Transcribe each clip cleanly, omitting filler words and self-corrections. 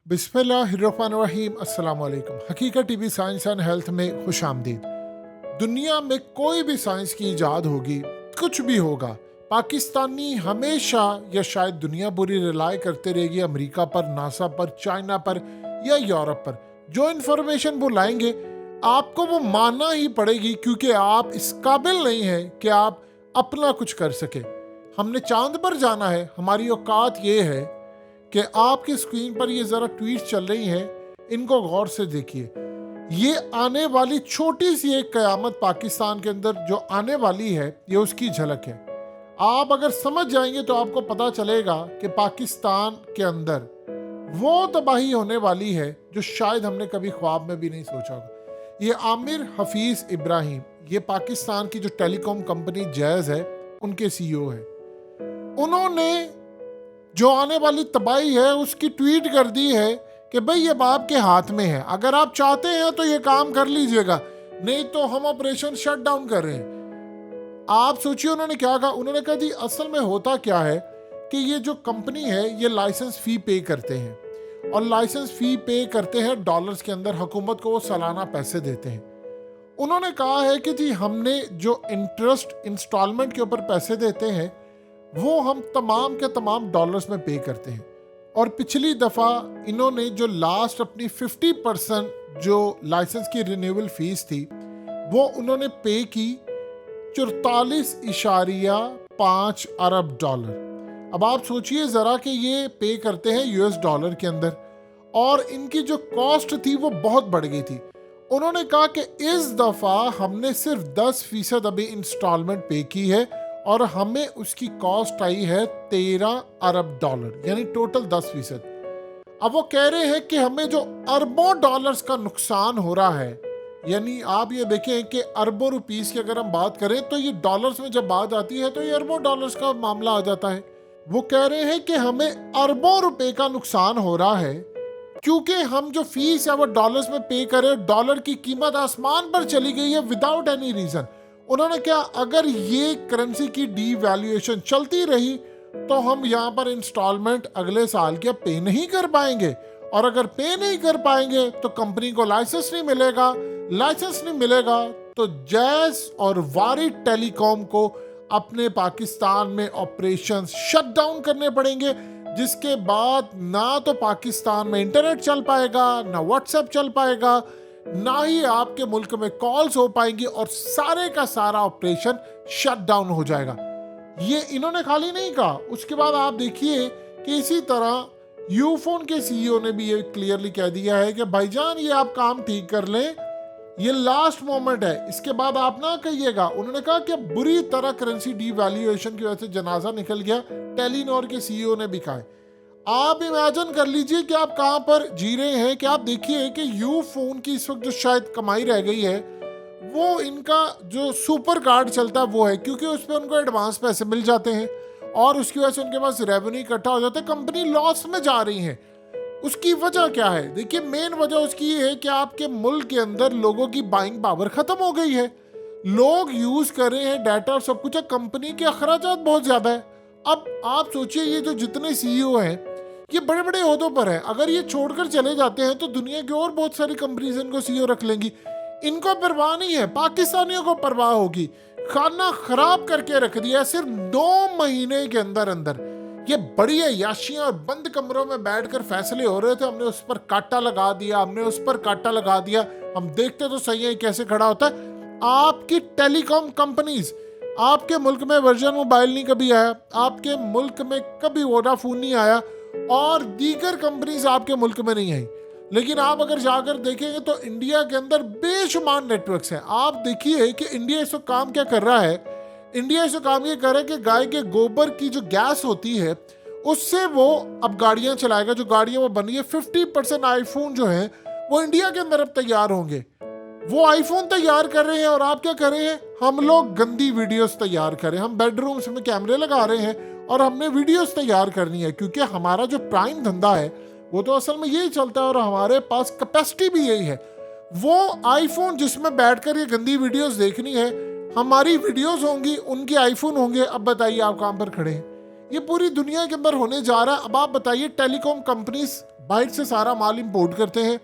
बिस्मिल्लाहिर्रहमानिर्रहीम। अस्सलाम वालेकुम। हकीकत टीवी साइंस एंड हेल्थ में खुश आमदीद। दुनिया में कोई भी साइंस की इजाद होगी, कुछ भी होगा, पाकिस्तानी हमेशा या शायद दुनिया पूरी रिलाय करते रहेगी अमेरिका पर, नासा पर, चाइना पर या यूरोप पर। जो इन्फॉर्मेशन वो लाएंगे आपको वो मानना ही पड़ेगी, क्योंकि आप इस काबिल नहीं हैं कि आप अपना कुछ कर सके। हमने चांद पर जाना है, हमारी औकात ये है कि आपकी स्क्रीन पर ये ज़रा ट्वीट चल रही हैं, इनको गौर से देखिए। ये आने वाली छोटी सी एक क़यामत पाकिस्तान के अंदर जो आने वाली है, ये उसकी झलक है। आप अगर समझ जाएंगे तो आपको पता चलेगा कि पाकिस्तान के अंदर वो तबाही होने वाली है जो शायद हमने कभी ख्वाब में भी नहीं सोचा होगा। ये आमिर हफीज़ इब्राहिम, ये पाकिस्तान की जो टेलीकॉम कंपनी जैज़ है उनके CEO है। उन्होंने जो आने वाली तबाही है उसकी ट्वीट कर दी है कि भाई ये आपके हाथ में है, अगर आप चाहते हैं तो ये काम कर लीजिएगा, नहीं तो हम ऑपरेशन शट डाउन कर रहे हैं। आप सोचिए उन्होंने क्या कहा। उन्होंने कहा जी असल में होता क्या है कि ये जो कंपनी है ये लाइसेंस फ़ी पे करते हैं, और लाइसेंस फ़ी पे करते हैं डॉलर्स के अंदर, हुकूमत को वो सालाना पैसे देते हैं। उन्होंने कहा है कि जी हमने जो इंटरेस्ट इंस्टॉलमेंट के ऊपर पैसे देते हैं वो हम तमाम के तमाम डॉलर्स में पे करते हैं। और पिछली दफ़ा इन्होंने जो लास्ट अपनी 50% जो लाइसेंस की रिन्यूअल फीस थी वो उन्होंने पे की 44.5 अरब डॉलर। अब आप सोचिए ज़रा कि ये पे करते हैं US डॉलर के अंदर, और इनकी जो कॉस्ट थी वो बहुत बढ़ गई थी। उन्होंने कहा कि इस दफ़ा हमने सिर्फ 10% अभी इंस्टॉलमेंट पे की है और हमें उसकी कॉस्ट आई है 13 अरब डॉलर, यानी टोटल 10%। अब वो कह रहे हैं कि हमें जो अरबों डॉलर्स का नुकसान हो रहा है, यानी आप ये देखें कि अरबों रुपीस की अगर हम बात करें तो ये डॉलर्स में जब बात आती है तो ये अरबों डॉलर्स का मामला आ जाता है। वो कह रहे हैं कि हमें अरबों रुपए का नुकसान हो रहा है क्योंकि हम जो फीस है वो डॉलर्स में पे करें, डॉलर की कीमत आसमान पर चली गई है विदाउट एनी रीजन। उन्होंने क्या, अगर ये करेंसी की डीवैल्यूएशन चलती रही तो हम यहाँ पर इंस्टॉलमेंट अगले साल के पे नहीं कर पाएंगे, और अगर पे नहीं कर पाएंगे तो कंपनी को लाइसेंस नहीं मिलेगा, लाइसेंस नहीं मिलेगा तो जैज़ और वारी टेलीकॉम को अपने पाकिस्तान में ऑपरेशंस शट डाउन करने पड़ेंगे, जिसके बाद ना तो पाकिस्तान में इंटरनेट चल पाएगा, ना व्हाट्सएप चल पाएगा, ना ही आपके मुल्क में कॉल्स हो पाएंगी, और सारे का सारा ऑपरेशन शट डाउन हो जाएगा। ये इन्होंने खाली नहीं कहा, उसके बाद आप देखिए कि इसी तरह यूफोन के CEO ने भी ये क्लियरली कह दिया है कि भाईजान ये आप काम ठीक कर लें, ये लास्ट मोमेंट है, इसके बाद आप ना कहिएगा। उन्होंने कहा कि बुरी तरह करेंसी डीवैल्यूएशन की वजह से जनाजा निकल गया, टेलीनॉर के CEO ने भी कहा है। आप इमेजिन कर लीजिए कि आप कहां पर जी रहे हैं, कि आप देखिए कि यू फोन की इस वक्त जो शायद कमाई रह गई है वो इनका जो सुपर कार्ड चलता है वो है, क्योंकि उस पर उनको एडवांस पैसे मिल जाते हैं और उसकी वजह से उनके पास रेवेन्यू इकट्ठा हो जाता है, कंपनी लॉस में जा रही है। उसकी वजह क्या है? देखिए मेन वजह उसकी ये है कि आपके मुल्क के अंदर लोगों की बाइंग पावर खत्म हो गई है, लोग यूज कर रहे हैं डाटा और सब कुछ है, कंपनी के अखराजात बहुत ज्यादा है। अब आप सोचिए ये जो जितने CEO हैं ये बड़े बड़े ओहदों पर हैं, अगर ये छोड़कर चले जाते हैं तो दुनिया की और बहुत सारी कंपनीज इनको CEO रख लेंगी। इनको परवाह नहीं है, पाकिस्तानियों को परवाह होगी। खाना खराब करके रख दिया सिर्फ 2 महीने के अंदर अंदर। ये बड़ी अय्याशियां और बंद कमरों में बैठकर फैसले हो रहे थे, हमने उस पर कांटा लगा दिया, हमने उस पर कांटा लगा दिया, हम देखते तो सही है कैसे खड़ा होता है। आपकी टेलीकॉम कंपनीज, आपके मुल्क में वर्जन मोबाइल नहीं कभी आया, आपके मुल्क में कभी वोडाफोन नहीं आया, और दीगर कंपनीज आपके मुल्क में नहीं आई। लेकिन आप अगर जाकर देखेंगे तो इंडिया के अंदर बेशुमार नेटवर्क्स हैं। आप देखिए कि इंडिया इस वक्त काम क्या कर रहा है। इंडिया इस वक्त काम ये कर रहा है कि गाय के गोबर की जो गैस होती है उससे वो अब गाड़ियां चलाएगा, जो गाड़ियां वो बनी है। 50% आईफोन जो है वो इंडिया के अंदर अब तैयार होंगे। वो आईफोन तैयार कर रहे हैं और आप क्या कर रहे हैं, हम लोग गंदी वीडियोस तैयार कर रहे हैं। हम बेडरूम्स में कैमरे लगा रहे हैं और हमने वीडियोस तैयार करनी है, क्योंकि हमारा जो प्राइम धंधा है वो तो असल में यही चलता है और हमारे पास कैपेसिटी भी यही है। वो आईफोन जिसमें बैठकर ये गंदी वीडियोस देखनी है, हमारी वीडियोस होंगी, उनके आईफोन होंगे। अब बताइए आप कहां पर खड़े हैं। ये पूरी दुनिया के अंदर होने जा रहा है। अब आप बताइए, टेलीकॉम कंपनीज बाहर से सारा माल इंपोर्ट करते हैं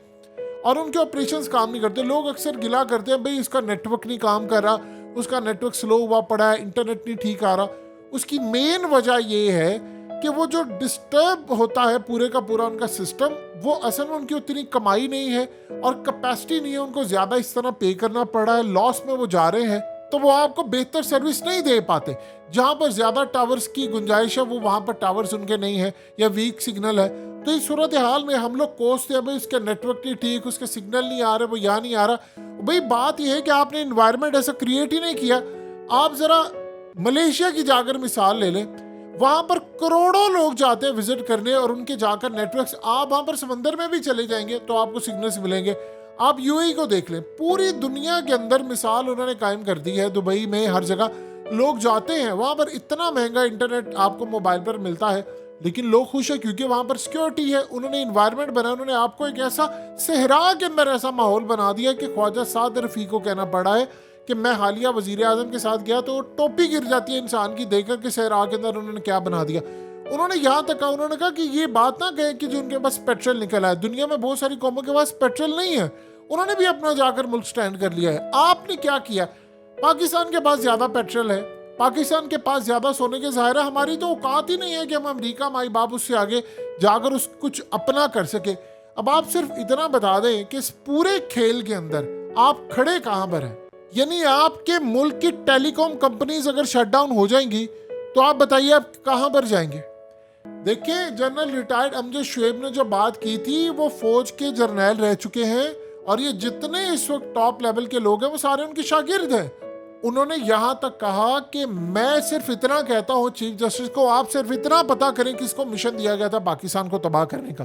और उनके ऑपरेशंस काम नहीं करते। लोग अक्सर गिला करते हैं, भाई इसका नेटवर्क नहीं काम कर रहा, उसका नेटवर्क स्लो हुआ पड़ा है, इंटरनेट नहीं ठीक आ रहा। उसकी मेन वजह ये है कि वो जो डिस्टर्ब होता है पूरे का पूरा उनका सिस्टम, वो असल में उनकी उतनी कमाई नहीं है और कैपेसिटी नहीं है, उनको ज़्यादा इस तरह पे करना पड़ रहा है, लॉस में वो जा रहे हैं, तो वो आपको बेहतर सर्विस नहीं दे पाते। जहाँ पर ज़्यादा टावर्स की गुंजाइश है वो वहाँ पर टावर्स उनके नहीं है या वीक सिग्नल है। तो इस सूरत हाल में हम लोग कोसते हैं, भाई उसका नेटवर्क नहीं ठीक, उसके सिग्नल नहीं आ रहे, वो यहाँ नहीं आ रहा। भाई बात यह है कि आपने इन्वायरमेंट ऐसा क्रिएट ही नहीं किया। आप ज़रा मलेशिया की जाकर मिसाल ले लें, वहाँ पर करोड़ों लोग जाते हैं विजिट करने और उनके जाकर नेटवर्क्स, आप वहाँ पर समंदर में भी चले जाएंगे तो आपको सिग्नल्स मिलेंगे। आप यूएई को देख लें, पूरी दुनिया के अंदर मिसाल उन्होंने कायम कर दी है, दुबई में हर जगह लोग जाते हैं, वहाँ पर इतना महंगा इंटरनेट आपको मोबाइल पर मिलता है, लेकिन लोग खुश है क्योंकि वहाँ पर सिक्योरिटी है। उन्होंने इन्वायरमेंट बनाया, उन्होंने आपको एक ऐसा सहरा के अंदर ऐसा माहौल बना दिया कि ख्वाजा साद रफ़ी को कहना पड़ा है कि मैं हालिया वजीर आजम के साथ गया तो टोपी गिर जाती है इंसान की देखकर कि सहरा के अंदर उन्होंने क्या बना दिया। उन्होंने यहाँ तक कहा, उन्होंने कहा कि ये बात ना कहे कि जो उनके पास पेट्रोल निकला है, दुनिया में बहुत सारी कौमों के पास पेट्रोल नहीं है, उन्होंने भी अपना जाकर मुल्क स्टैंड कर लिया है। आपने क्या किया? पाकिस्तान के पास ज्यादा पेट्रोल है, पाकिस्तान के पास ज्यादा सोने के ज़ाहिर है, हमारी तो औकात ही नहीं है कि हम अमेरिका माई बाप उससे आगे जाकर उस कुछ अपना कर सके। अब आप सिर्फ इतना बता दें कि इस पूरे खेल के अंदर आप खड़े कहाँ पर हैं। यानी आपके मुल्क की टेलीकॉम कंपनीज अगर शटडाउन हो जाएंगी तो आप बताइए आप कहाँ पर जाएंगे। देखिए, जनरल रिटायर्ड अमजद शुएब ने जो बात की थी, वो फौज के जर्नैल रह चुके हैं और ये जितने इस वक्त टॉप लेवल के लोग हैं वो सारे उनके शागिर्द हैं। उन्होंने यहाँ तक कहा कि मैं सिर्फ इतना कहता हूँ चीफ जस्टिस को, आप सिर्फ इतना पता करें कि इसको मिशन दिया गया था पाकिस्तान को तबाह करने का।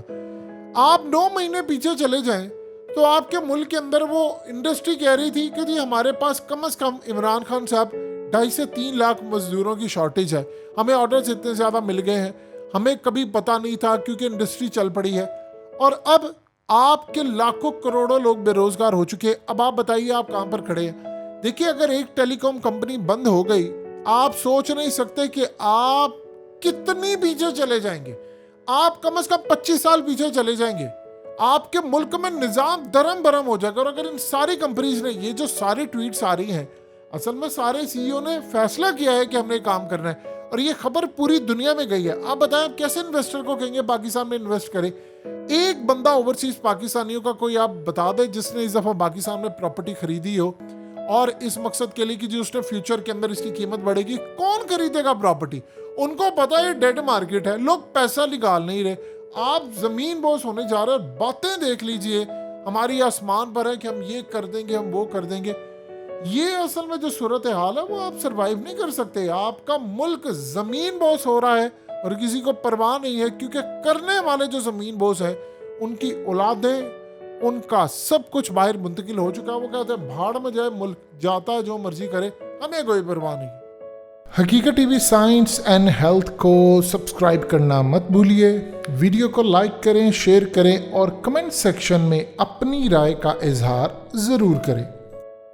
आप 9 महीने पीछे चले जाएं तो आपके मुल्क के अंदर वो इंडस्ट्री कह रही थी कि जी हमारे पास कम से कम इमरान खान साहब 2.5 से 3 लाख मजदूरों की शॉर्टेज है, हमें ऑर्डर्स इतने ज़्यादा मिल गए हैं, हमें कभी पता नहीं था क्योंकि इंडस्ट्री चल पड़ी है। और अब आपके लाखों करोड़ों लोग बेरोजगार हो चुके हैं। अब आप बताइए आप कहाँ पर खड़े हैं। देखिए, अगर एक टेलीकॉम कंपनी बंद हो गई, आप सोच नहीं सकते कि आप कितनी पीछे चले जाएंगे। आप कम से कम 25 साल पीछे चले जाएंगे। आपके मुल्क में निज़ाम दरम बरम हो जाएगा। और अगर इन सारी कंपनीज ने, ये जो सारी ट्वीट्स आ रही हैं, असल में सारे सीईओ ने फैसला किया है कि हमने काम करना है और ये खबर पूरी दुनिया में गई है। आप बताएं, कैसे इन्वेस्टर को कहेंगे पाकिस्तान में इन्वेस्ट करें। एक बंदा ओवरसीज पाकिस्तानियों का कोई आप बता दें जिसने इस दफ़ा पाकिस्तान में प्रॉपर्टी खरीदी हो और इस मकसद के लिए कि जो उसने फ्यूचर के अंदर इसकी कीमत बढ़ेगी। कौन खरीदेगा प्रॉपर्टी? उनको पता है डेड मार्केट है, लोग पैसा निकाल नहीं रहे। आप जमीन बॉस होने जा रहे हैं, बातें देख लीजिए, हमारी आसमान पर है कि हम ये कर देंगे, हम वो कर देंगे। ये असल में जो सूरत हाल है वो आप सरवाइव नहीं कर सकते। आपका मुल्क जमीन बॉस हो रहा है और किसी को परवाह नहीं है, क्योंकि करने वाले जो जमीन बॉस है उनकी औलादें, उनका सब कुछ बाहर मुंतकिल हो चुका है। वो कहते हैं भाड़ में जाए मुल्क, जाता है जो मर्जी करे, हमें कोई परवाह नहीं। हकीकत टीवी साइंस एंड हेल्थ को सब्सक्राइब करना मत भूलिए। वीडियो को लाइक करें, शेयर करें और कमेंट सेक्शन में अपनी राय का इजहार ज़रूर करें।